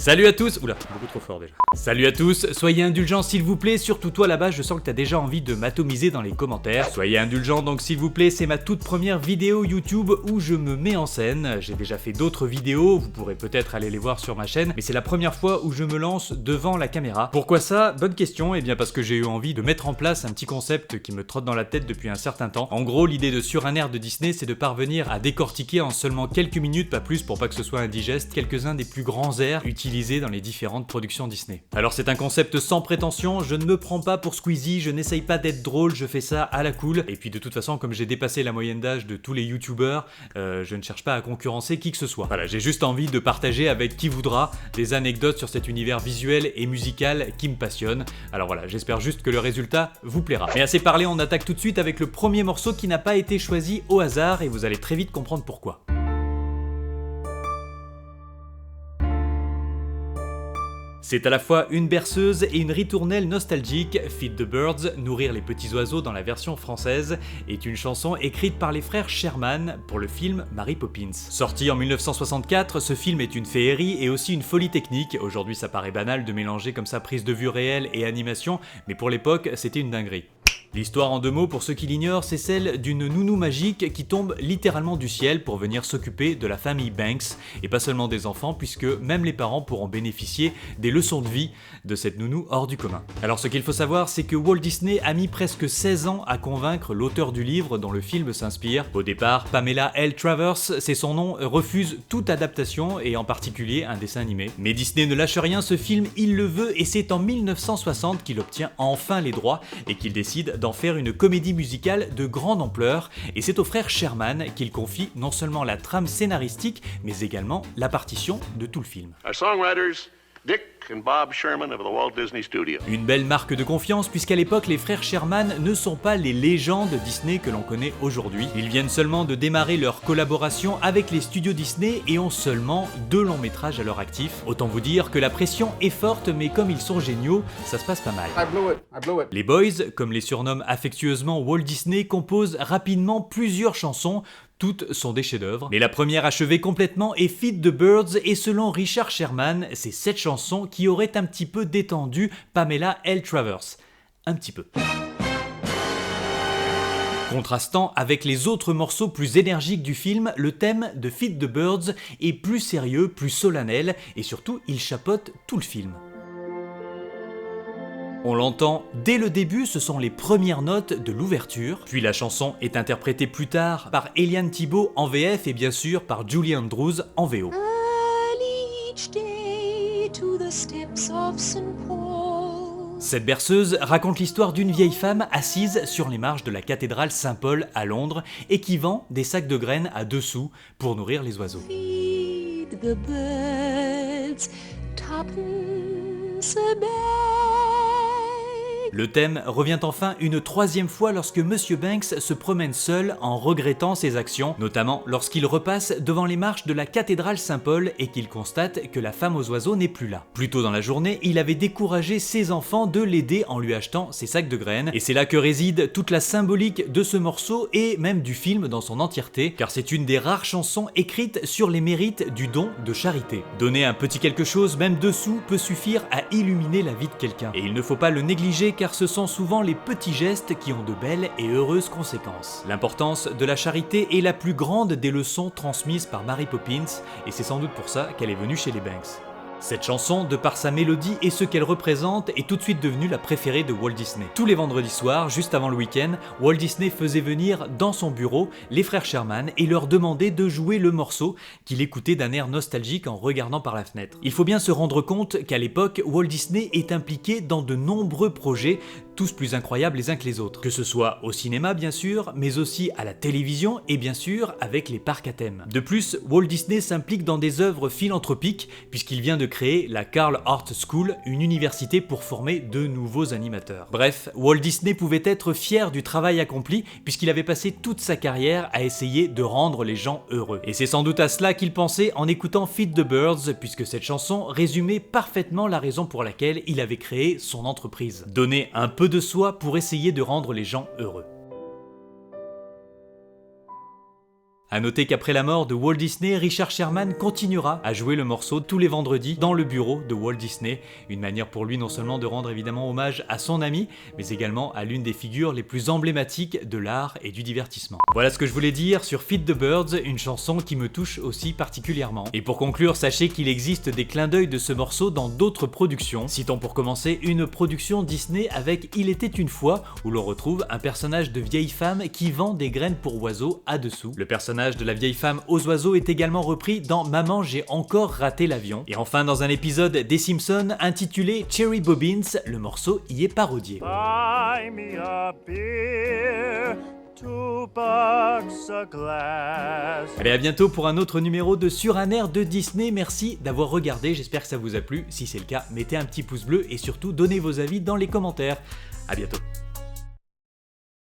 Salut à tous. Oula, beaucoup trop fort déjà. Salut à tous, soyez indulgents s'il vous plaît, surtout toi là-bas, je sens que t'as déjà envie de m'atomiser dans les commentaires. Soyez indulgents donc s'il vous plaît, c'est ma toute première vidéo YouTube où je me mets en scène. J'ai déjà fait d'autres vidéos, vous pourrez peut-être aller les voir sur ma chaîne, mais c'est la première fois où je me lance devant la caméra. Pourquoi ça? Bonne question, et bien parce que j'ai eu envie de mettre en place un petit concept qui me trotte dans la tête depuis un certain temps. En gros, l'idée de Sur un air de Disney, c'est de parvenir à décortiquer en seulement quelques minutes, pas plus pour pas que ce soit indigeste, quelques-uns des plus grands airs utilisés dans les différentes productions Disney. Alors c'est un concept sans prétention, je ne me prends pas pour Squeezie, je n'essaye pas d'être drôle, je fais ça à la cool, et puis de toute façon comme j'ai dépassé la moyenne d'âge de tous les youtubeurs, je ne cherche pas à concurrencer qui que ce soit. Voilà, j'ai juste envie de partager avec qui voudra des anecdotes sur cet univers visuel et musical qui me passionne. Alors voilà, j'espère juste que le résultat vous plaira. Mais assez parlé, on attaque tout de suite avec le premier morceau qui n'a pas été choisi au hasard, et vous allez très vite comprendre pourquoi. C'est à la fois une berceuse et une ritournelle nostalgique. Feed the Birds, nourrir les petits oiseaux dans la version française, est une chanson écrite par les frères Sherman pour le film Mary Poppins. Sorti en 1964, ce film est une féerie et aussi une folie technique. Aujourd'hui ça paraît banal de mélanger comme ça prise de vue réelle et animation, mais pour l'époque c'était une dinguerie. L'histoire en deux mots, pour ceux qui l'ignorent, c'est celle d'une nounou magique qui tombe littéralement du ciel pour venir s'occuper de la famille Banks, et pas seulement des enfants, puisque même les parents pourront bénéficier des leçons de vie de cette nounou hors du commun. Alors ce qu'il faut savoir, c'est que Walt Disney a mis presque 16 ans à convaincre l'auteur du livre dont le film s'inspire. Au départ, Pamela L. Travers, c'est son nom, refuse toute adaptation, et en particulier un dessin animé. Mais Disney ne lâche rien, ce film il le veut, et c'est en 1960 qu'il obtient enfin les droits, et qu'il décide d'en faire une comédie musicale de grande ampleur, et c'est aux frères Sherman qu'il confie non seulement la trame scénaristique, mais également la partition de tout le film. Our songwriters, Dick and Bob Sherman of the Walt Disney Studios. Une belle marque de confiance, puisqu'à l'époque les frères Sherman ne sont pas les légendes Disney que l'on connaît aujourd'hui. Ils viennent seulement de démarrer leur collaboration avec les studios Disney et ont seulement 2 longs métrages à leur actif. Autant vous dire que la pression est forte, mais comme ils sont géniaux, ça se passe pas mal. I blew it. Les Boys, comme les surnomme affectueusement Walt Disney, composent rapidement plusieurs chansons. Toutes sont des chefs-d'œuvre, mais la première achevée complètement est Feed the Birds, et selon Richard Sherman, c'est cette chanson qui aurait un petit peu détendu Pamela L. Travers. Un petit peu. Contrastant avec les autres morceaux plus énergiques du film, le thème de Feed the Birds est plus sérieux, plus solennel, et surtout il chapeaute tout le film. On l'entend dès le début, ce sont les premières notes de l'ouverture, puis la chanson est interprétée plus tard par Eliane Thibault en VF et bien sûr par Julie Andrews en VO. Cette berceuse raconte l'histoire d'une vieille femme assise sur les marches de la cathédrale Saint-Paul à Londres et qui vend des sacs de graines à 2 sous pour nourrir les oiseaux. Feed the birds, tuppence a bed. Le thème revient enfin une 3e fois lorsque Monsieur Banks se promène seul en regrettant ses actions, notamment lorsqu'il repasse devant les marches de la cathédrale Saint-Paul et qu'il constate que la femme aux oiseaux n'est plus là. Plus tôt dans la journée, il avait découragé ses enfants de l'aider en lui achetant ses sacs de graines, et c'est là que réside toute la symbolique de ce morceau et même du film dans son entièreté, car c'est une des rares chansons écrites sur les mérites du don de charité. Donner un petit quelque chose, même 2 sous, peut suffire à illuminer la vie de quelqu'un, et il ne faut pas le négliger car ce sont souvent les petits gestes qui ont de belles et heureuses conséquences. L'importance de la charité est la plus grande des leçons transmises par Mary Poppins, et c'est sans doute pour ça qu'elle est venue chez les Banks. Cette chanson, de par sa mélodie et ce qu'elle représente, est tout de suite devenue la préférée de Walt Disney. Tous les vendredis soirs, juste avant le week-end, Walt Disney faisait venir dans son bureau les frères Sherman et leur demandait de jouer le morceau qu'il écoutait d'un air nostalgique en regardant par la fenêtre. Il faut bien se rendre compte qu'à l'époque, Walt Disney est impliqué dans de nombreux projets, tous plus incroyables les uns que les autres. Que ce soit au cinéma bien sûr, mais aussi à la télévision et bien sûr avec les parcs à thème. De plus, Walt Disney s'implique dans des œuvres philanthropiques puisqu'il vient de créer la Carl Art School, une université pour former de nouveaux animateurs. Bref, Walt Disney pouvait être fier du travail accompli puisqu'il avait passé toute sa carrière à essayer de rendre les gens heureux. Et c'est sans doute à cela qu'il pensait en écoutant Feed the Birds, puisque cette chanson résumait parfaitement la raison pour laquelle il avait créé son entreprise. Donner un peu de soi pour essayer de rendre les gens heureux. A noter qu'après la mort de Walt Disney, Richard Sherman continuera à jouer le morceau tous les vendredis dans le bureau de Walt Disney, une manière pour lui non seulement de rendre évidemment hommage à son ami, mais également à l'une des figures les plus emblématiques de l'art et du divertissement. Voilà ce que je voulais dire sur Feed the Birds, une chanson qui me touche aussi particulièrement. Et pour conclure, sachez qu'il existe des clins d'œil de ce morceau dans d'autres productions. Citons pour commencer une production Disney avec Il était une fois, où l'on retrouve un personnage de vieille femme qui vend des graines pour oiseaux à dessous. Le personnage de la vieille femme aux oiseaux est également repris dans Maman, j'ai encore raté l'avion. Et enfin, dans un épisode des Simpsons intitulé Cherry Bobbins, le morceau y est parodié. Buy me a beer, $2 a glass. Allez, à bientôt pour un autre numéro de Sur un air de Disney. Merci d'avoir regardé, j'espère que ça vous a plu. Si c'est le cas, mettez un petit pouce bleu et surtout donnez vos avis dans les commentaires. À bientôt.